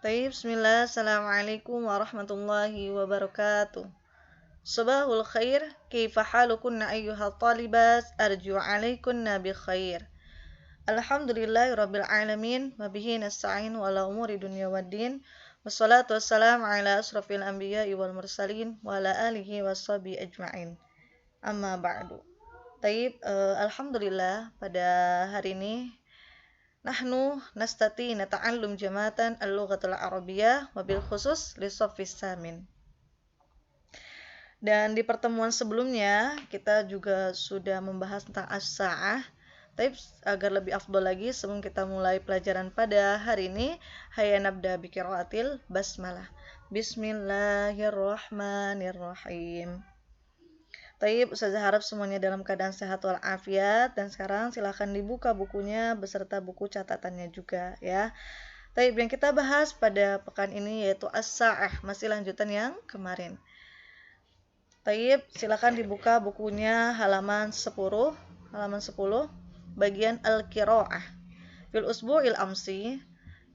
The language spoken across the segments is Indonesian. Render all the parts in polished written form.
Taib, bismillah, assalamualaikum warahmatullahi wabarakatuh. Sabahul khair, kaifa halukunna ayyuhal talibas, arju alaikunna bi khair. Alhamdulillahi rabbil alamin, wabihi nasta'in wa ala umuri dunya waddin. Wassalatu wassalamu ala asrafil anbiya'i wal mursalin wa ala alihi wa sahbihi ajma'in. Amma ba'du. Taib, alhamdulillah pada hari ini nahnu nastati nata'allum jamatan al-lughatul arabiyyah wabil khusus li shaffis samin. Dan di pertemuan sebelumnya kita juga sudah membahas tentang as-sa'ah. Tapi agar lebih afdal lagi sebelum kita mulai pelajaran pada hari ini, hayya nabda bi qiraatil basmalah. Bismillahirrahmanirrahim. Taib, Ustazah harap semuanya dalam keadaan sehat walafiat. Dan sekarang silahkan dibuka bukunya beserta buku catatannya juga ya. Taib, yang kita bahas pada pekan ini yaitu as-sa'ah, masih lanjutan yang kemarin. Taib, silahkan dibuka bukunya halaman 10 bagian al-qiraah. Fil usbu'il amsi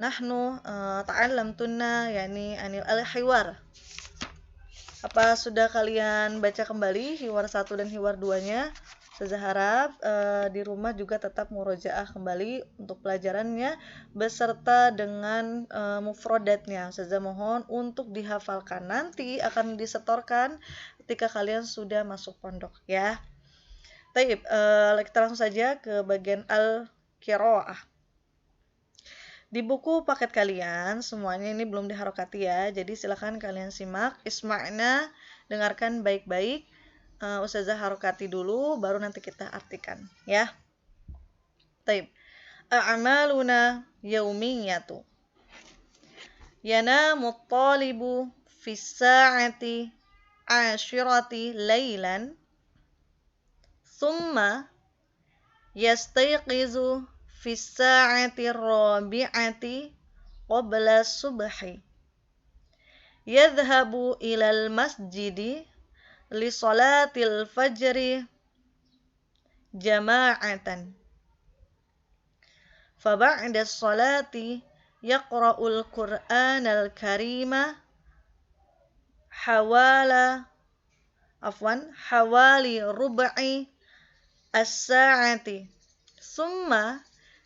nahnu ta'allamtunna yani anil al-hiwar. Apa sudah kalian baca kembali hiwar 1 dan hiwar 2-nya? Saya harap di rumah juga tetap murojaah kembali untuk pelajarannya beserta dengan mufrodatnya. Saya mohon untuk dihafalkan. Nanti akan disetorkan ketika kalian sudah masuk pondok ya. Taib, kita langsung saja ke bagian al-qiraah. Di buku paket kalian, semuanya ini belum diharokati ya, jadi silakan kalian simak, isma'na, dengarkan baik-baik. Ustazah harokati dulu, baru nanti kita artikan ya. Taib. A'maluna yaumiyatu. Yanamu at-talibu fi sa'ati 'ashirati laylan, thumma yastayqizu fi sa'ati rabi'ati qabla subhi. Yadhhabu ilal masjidi li salatil fajri jama'atan. Fa ba'da salati yaqra'ul Qur'anal Karima hawali rub'i as-sa'ati. Summa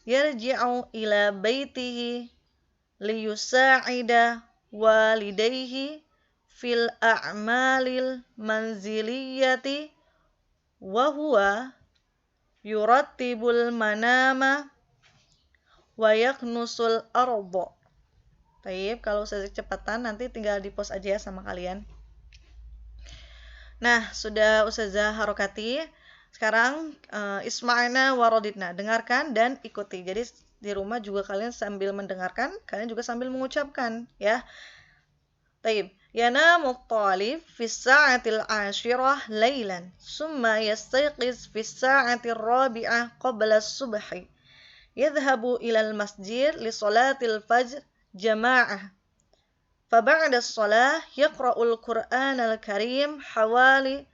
yarji'u ila baitihi liyusa'ida walidayhi fil a'malil manziliyati wa huwa yurattibul manama wa yaknusul arda. Baik, kalau saya kecepatan nanti tinggal di pause aja ya sama kalian. Nah, sudah Ustazah harokati. Sekarang isma'na warodidna, dengarkan dan ikuti. Jadi di rumah juga kalian sambil mendengarkan, kalian juga sambil mengucapkan ya. Taib. Yanamu at-talib fi as-sa'atil 'ashirah laylan, summa yastayqiz fi as-sa'atir rabi'ah qabla as-subhi. Yadhhabu ila al-masjid li salatil fajr jama'ah. Fa ba'da as-salah yaqra'ul Qur'anal Karim hawali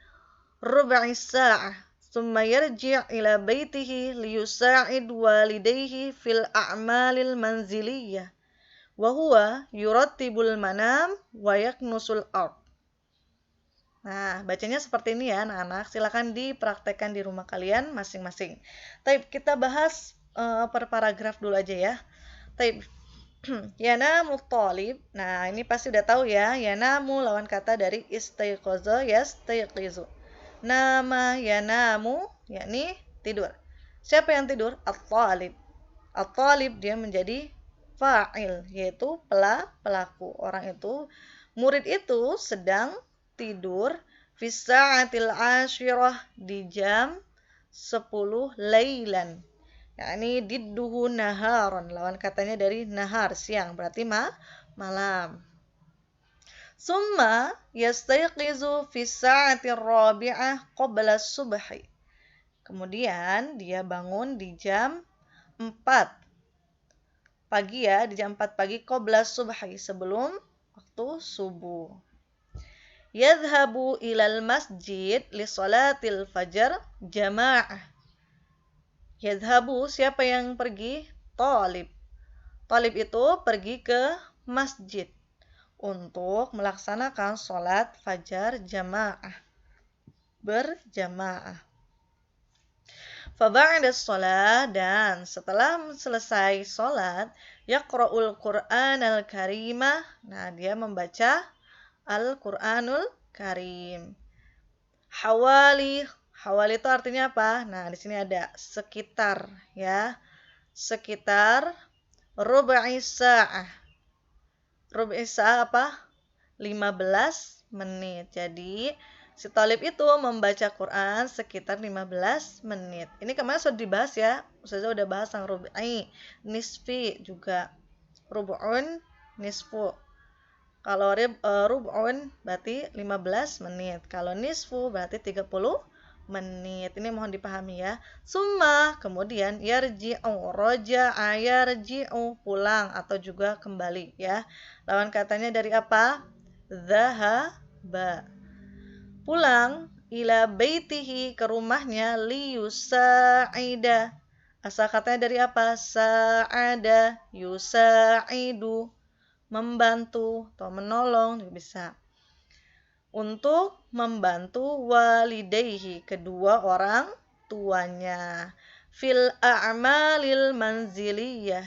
rub'i sa'ah. Thumma yarji' ila baitihi liyusa'id walidayhi fil a'malil manziliyah wa huwa yurattibul manam wa yaknusul ard. Nah, bacanya seperti ini ya anak-anak. Silakan dipraktekkan di rumah kalian masing-masing. Taib, kita bahas per paragraf dulu aja ya. Taib. Yanamu talib. Nah, ini pasti udah tahu ya. Yanamu lawan kata dari istayqaza yastayqizu. Nama yanamu yakni tidur. Siapa yang tidur? At-talib. At-talib dia menjadi fa'il, yaitu pelaku. Orang itu, murid itu sedang tidur fi sa'atil 'ashirah di jam 10 lailan. Yakni didduhu naharon, lawan katanya dari nahar, siang, berarti malam. Summa yastayqizu fi sa'ati rabi'ah qabla subhi. Kemudian dia bangun di jam 4 pagi ya, di jam 4 pagi qabla subhi, sebelum waktu subuh. Yadhhabu ilal masjid li salatil fajar jama'ah. Yadhhabu, siapa yang pergi? Talib. Talib itu pergi ke masjid untuk melaksanakan sholat fajar jamaah berjamaah. Faba'da sholat, dan setelah selesai sholat, yaqra'ul Qur'an al-karimah. Nah, dia membaca Al-Qur'anul Karim. Hawali itu artinya apa? Nah, di sini ada sekitar, ya. Sekitar rubai sa'ah. Rubai sa'ah apa? 15 menit. Jadi, si Thalib itu membaca Quran sekitar 15 menit. Ini kemarin sudah dibahas ya. Ustazah udah bahas tentang rubai, nisfi juga. Rub'un, nisfu. Kalau rub'un berarti 15 menit. Kalau nisfu berarti 30 menit. Ini mohon dipahami ya. Summa, kemudian yarji'u, roja'a yarji'u, pulang atau juga kembali ya. Lawan katanya dari apa? Dhahaba, pulang, ila baitihi, ke rumahnya, liyusa'ida. Asal katanya dari apa? Sa'ada, yusa'idu, membantu atau menolong bisa. Untuk membantu walidayhi, kedua orang tuanya. Fil a'malil manziliyah.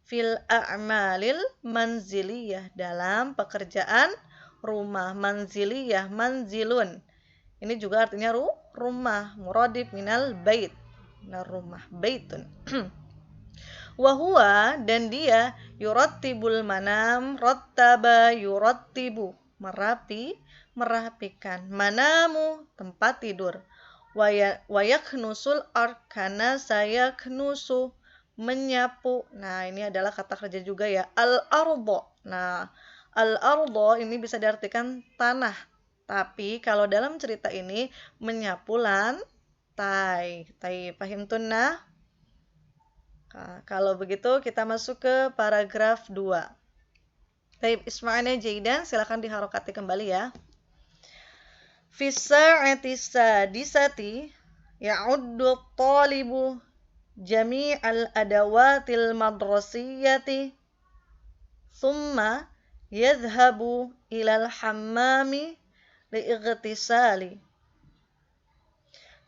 Fil a'malil manziliyah, dalam pekerjaan rumah. Manziliyah, manzilun. Ini juga artinya rumah. Muradif minal bait. Nah, rumah, baitun. Wahuwa, dan dia, yurattibul manam, rattaba yurattibu, merapikan. Manamu, tempat tidur. Wayaknusul arkana, saya knusu, menyapu. Nah, ini adalah kata kerja juga ya. Al-ardo. Nah, al-ardo ini bisa diartikan tanah. Tapi kalau dalam cerita ini menyapu lantai. Pahim tunnah? Nah, kalau begitu kita masuk ke paragraf 2. Taib isma'ana jaidan, silakan diharokati kembali ya. Fi sa'ati sadisati ya'uddu talibu jami'al adawatil madrasiyati thumma yadhhabu ilal hammami li'ightisali.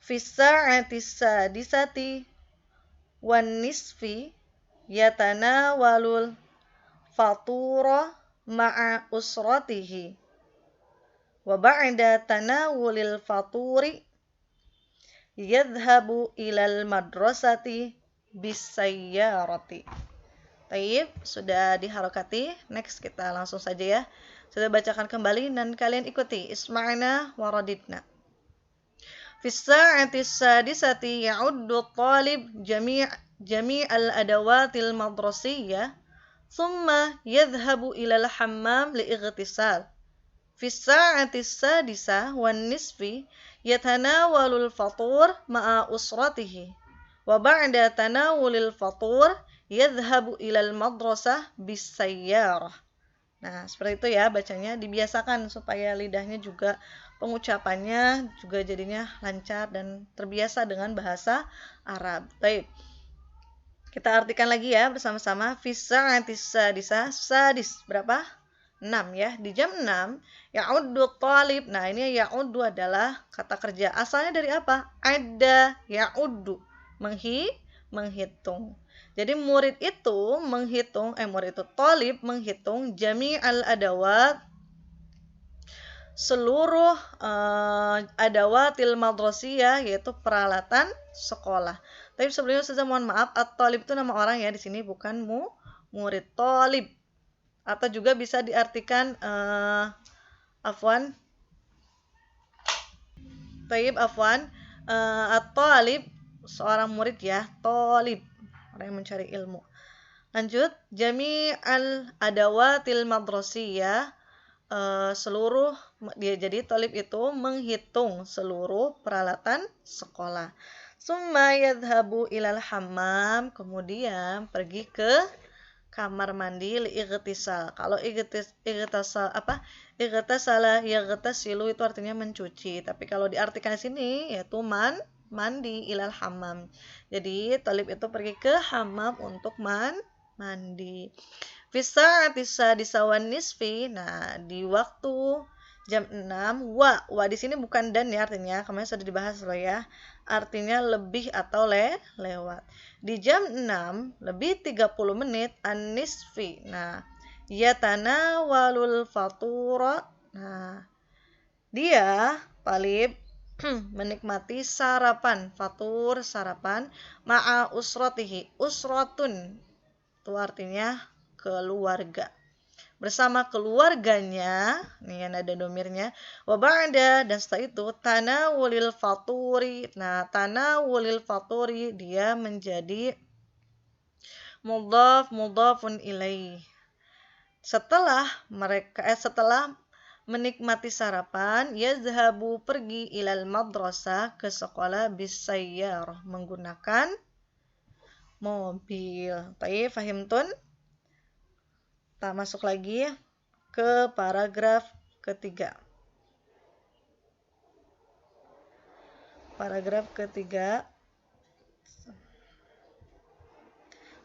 Fi sa'ati sadisati wan nisfi yatanawalul fatura ma'a usratihi wa ba'da tanawulil faturi yadhhabu ilal madrasati bisayyarati. Taib, sudah diharokati. Next, kita langsung saja ya. Sudah bacakan kembali dan kalian ikuti. Isma'na waradidna. Fi sa'ati sadisati ya'uddu talib jami'al adawatil madrasiyah thumma yadhhabu ilal hammam li'ightisal. Fi sa'ati sadisah wan nisfi yatanawalul fatur ma'a usratihi wa ba'da tanawulil fatur yadhhabu ilal madrasah bisayyarah. Nah, seperti itu ya bacanya, dibiasakan supaya lidahnya juga, pengucapannya juga jadinya lancar dan terbiasa dengan bahasa Arab. Baik. Kita artikan lagi ya bersama-sama. Fi sa'ati sadisah, sadis berapa? 6 ya. Di jam 6 ya'uddu talib. Nah, ini ya'uddu adalah kata kerja. Asalnya dari apa? Ada, ya'uddu, menghitung. Jadi murid itu menghitung, murid itu talib menghitung jami'al adawat, seluruh adawatil madrasiyah, yaitu peralatan sekolah. Tapi sebelumnya saya mohon maaf, at-talib itu nama orang ya, di sini bukan murid. Talib atau juga bisa diartikan afwan. Taib afwan. At-talib seorang murid ya, talib, orang yang mencari ilmu. Lanjut, jami'al adawatil madrasiyah, seluruh, dia jadi talib itu menghitung seluruh peralatan sekolah. Summa yadhhabu ilal hammam, kemudian pergi ke kamar mandi li'ightisal. Kalau ightisal apa? Ightasala yaghtasilu itu artinya mencuci. Tapi kalau diartikan di sini yaitu mandi ilal hammam. Jadi talib itu pergi ke hammam untuk mandi. Fisa'ati sadisa wan nisfi. Nah, di waktu jam 6, wa di sini bukan dan ya artinya, kemarin sudah dibahas loh ya. Artinya lebih atau lewat. Di jam 6 lebih 30 menit an-nisfi. Nah, yatanawalul fatura. Nah, dia talib menikmati sarapan, fatur sarapan, ma'a usrotihi. Usrotun itu artinya keluarga. Bersama keluarganya, nih yang ada domirnya, wa ba'da, dan setelah itu tanawulil faturi. Nah, tanawulil faturi dia menjadi mudhafun ilaih. Setelah menikmati sarapan, yazhabu pergi ilal madrasah ke sekolah bisayyarah menggunakan mobil. Baik, fahimtun? Kita masuk lagi ke paragraf ketiga. Paragraf ketiga.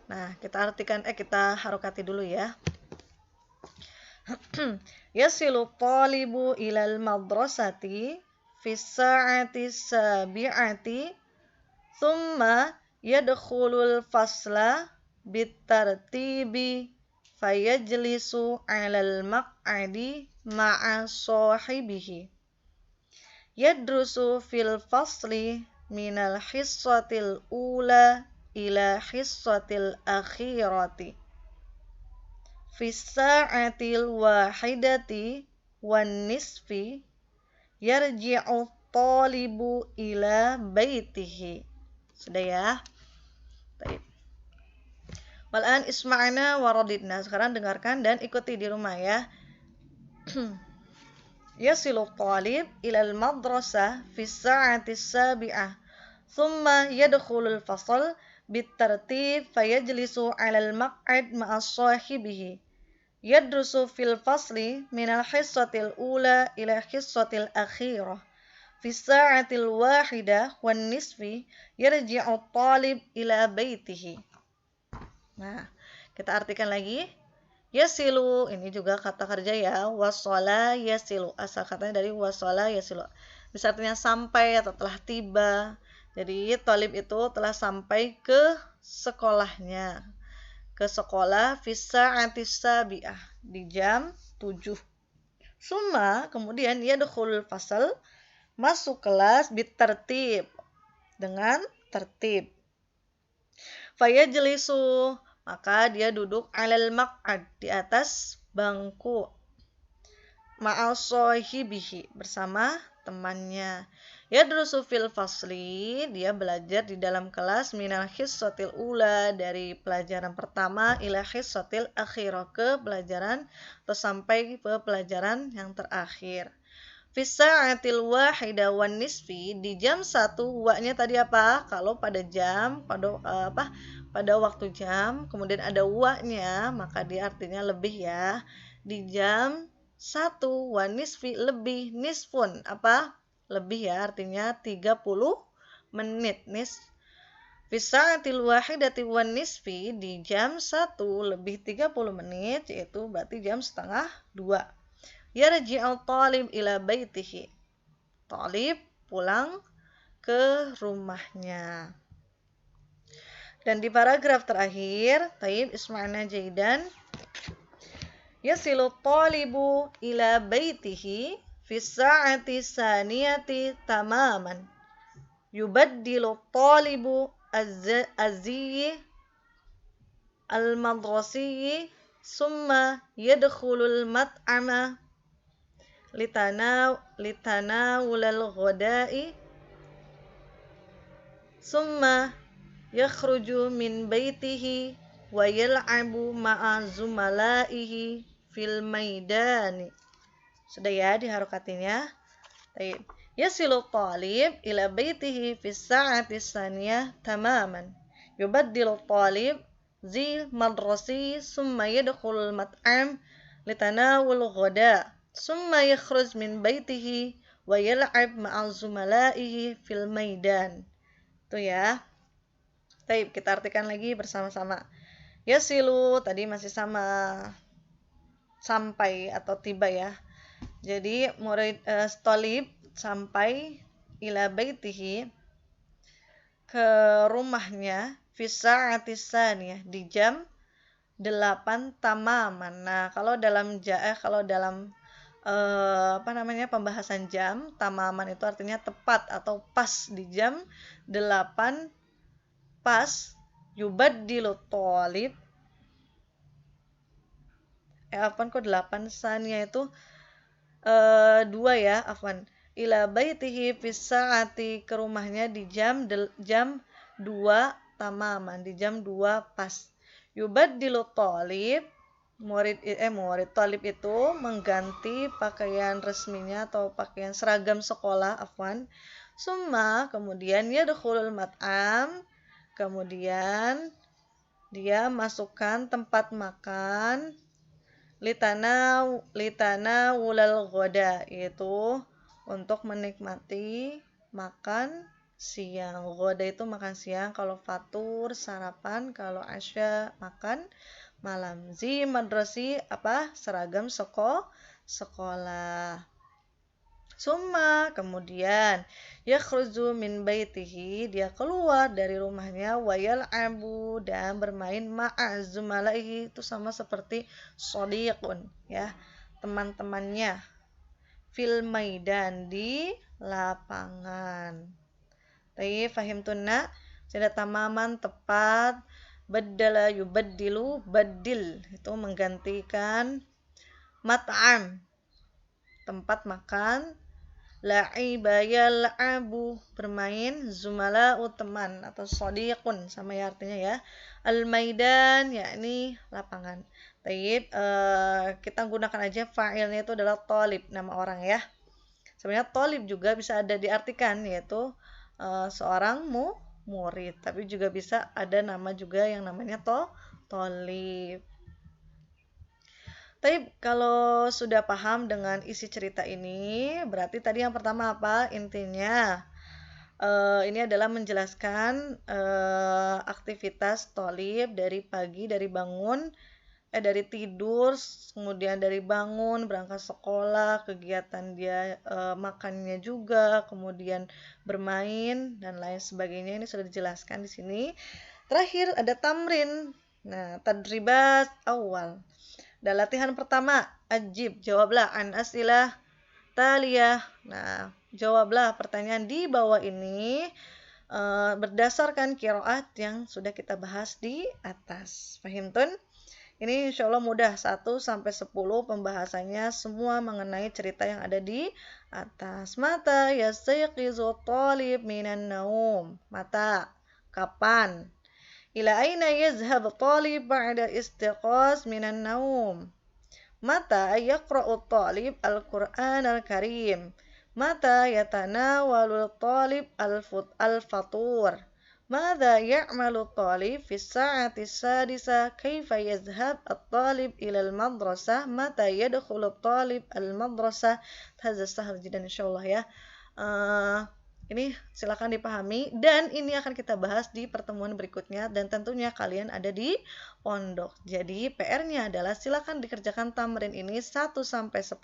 Nah, kita harokati dulu ya. Yasilu talibu ilal madrasati fi sa'ati sabi'ati thumma yadkhulul fasla bitartibi fayajlisu 'alal maq'adi ma'a sahibihi yadrusu fil fasli minal hissatil ula ila hissatil akhirati fi sa'atil wahidati wan nisfi yarji'u talibu ila baitihi. Sudah ya? Baik. Wal'an isma'na waradidna. Sekarang dengarkan dan ikuti di rumah ya. Yasilu talib ilal madrasah fi sa'ati sabi'ah. Thumma yadkhulul fasal bitartib fayajlisu 'alal maq'ad ma'a sahibihi. Yadrusu fil fasli minal hissatil ula ila hissatil akhirah. Fi sa'atil wahidah wan nisfi yarji'u talib ila baitihi. Nah, kita artikan lagi. Yasilu, ini juga kata kerja ya. Wasala yasilu. Asal katanya dari wasala yasilu. Bisa artinya sampai atau telah tiba. Jadi, talib itu telah sampai ke sekolahnya. Ke sekolah fisa'ati sabi'ah di jam 7. Summa, kemudian yadkhulul fasal, masuk kelas bitartib dengan tertib. Fayajlisu, maka dia duduk alal maq'ad di atas bangku. Ma'a sahibihi, bersama temannya. Yadrusu fil fasli, dia belajar di dalam kelas minal hissatil ula, dari pelajaran pertama ila hissatil akhirah, ke pelajaran atau sampai ke pelajaran yang terakhir. Fi sa'atil wahida wan nisfi, di jam 1, wa-nya tadi apa? Kalau pada jam, pada waktu jam, kemudian ada wa-nya, maka dia artinya lebih ya. Di jam 1, wan nisfi lebih, nisfun apa? Lebih ya, artinya 30 menit. Fi sa'atil wahidati wan nisfi, di jam 1 lebih 30 menit, yaitu berarti jam setengah 2. Yarji'u talib ila baitihi. Talib pulang ke rumahnya. Dan di paragraf terakhir, taib isma'na jaidan. Yasilu talibu ila baitihi fi sa'ati saniyati tamaman. Yubaddilu talibu azziyi al-madrasiyyi summa yadkhulul mat'ama litanawulal ghada'i summa yakhruju min baitihi wa yal'abu ma'a zumalaihi fil maidani. Sudah ya diharokatinya? Baik. Yasilu talib ila baitihi fi sa'ati saniyah tamaman. Yubaddilu talib zi madrasi summa yadkhulul mat'am litanawul ghada. Summa yakhruj min baitihi wa yal'ab ma'a zumalaihi fil maidan. Itu ya. Baik, kita artikan lagi bersama-sama. Yasilu tadi masih sama, sampai atau tiba ya. Jadi tolib sampai ila baitihi, ke rumahnya, fisa'ati ya di jam 8 tamaman. Nah, kalau dalam apa namanya, pembahasan jam, tamaman itu artinya tepat atau pas di jam 8 pas. Yubaddilu thalib, afwan kok 8 sannya itu 2 ya, afwan. Ila baitihi fis saati, ke rumahnya di jam 2 tamaman, di jam 2 pas. Yubaddilu thalib, murid talib itu mengganti pakaian resminya atau pakaian seragam sekolah, afwan. Summa, kemudian yadkhulul mat'am, kemudian dia masukkan tempat makan, litana wulal goda, yaitu untuk menikmati makan siang. Goda itu makan siang, kalau fatur sarapan, kalau asya makan malam. Madrasi apa? Seragam sekolah. Summa, kemudian yakhruju min baitihi, dia keluar dari rumahnya, wayal abu, dan bermain ma'azumalaihi, itu sama seperti shodiqun ya, teman-temannya, fil maidan, di lapangan. Tapi fahimtunna, sudah tamaman, tepat. Baddala yubaddilu, baddil itu menggantikan, mat'am tempat makan, la'iba yal'abu bermain, zumala'u teman atau shodiqun sama ya artinya ya. Al-maidan yakni lapangan. Taib, kita gunakan aja fa'ilnya itu adalah thalib, nama orang ya. Sebenarnya thalib juga bisa ada diartikan, yaitu seorang murid, tapi juga bisa ada nama juga yang namanya thalib. Tapi kalau sudah paham dengan isi cerita ini, berarti tadi yang pertama apa? Intinya ini adalah menjelaskan aktivitas tholib dari pagi, dari tidur, kemudian dari bangun, berangkat sekolah, kegiatan dia makannya juga, kemudian bermain dan lain sebagainya. Ini sudah dijelaskan di sini. Terakhir ada tamrin. Nah, tadribat awal. Dan latihan pertama, ajib, jawablah an asilah taliyah. Nah, jawablah pertanyaan di bawah ini berdasarkan qiraat yang sudah kita bahas di atas. Fahimtun? Ini insya Allah mudah, 1 sampai 10 pembahasannya semua mengenai cerita yang ada di atas. Mata yastayqizu talib minan naum. Mata, kapan? Ila aina yazhab talib ba'da istiqaz minan naum. Mata yaqra'u talib al-Qur'an al-Karim. Mata yatanawalu talib al-fatur. Mada ya'malu talib fi sa'ati sadisa. Kaifa yazhab at-talib ila al-madrasah. Mata yadkhulu talib al-madrasah. Hadza sahal jiddan insyaallah ya. Ini silakan dipahami dan ini akan kita bahas di pertemuan berikutnya dan tentunya kalian ada di pondok. Jadi PR-nya adalah silakan dikerjakan tamrin ini 1 sampai 10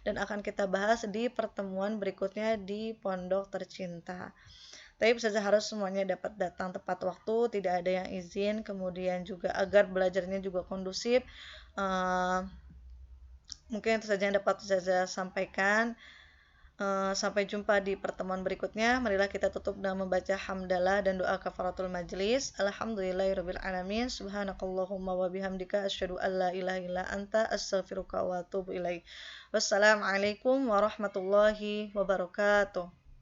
dan akan kita bahas di pertemuan berikutnya di pondok tercinta. Tapi saja harus semuanya dapat datang tepat waktu, tidak ada yang izin, kemudian juga agar belajarnya juga kondusif. Mungkin itu saja yang dapat saya sampaikan. Sampai jumpa di pertemuan berikutnya. Marilah kita tutup dengan membaca hamdalah dan doa kafaratul majlis. Alhamdulillahirabbil alamin. Subhanakallahumma wa bihamdika asyhadu an la ilaha illa anta astaghfiruka wa atubu ilaik. Wassalamualaikum warahmatullahi wabarakatuh.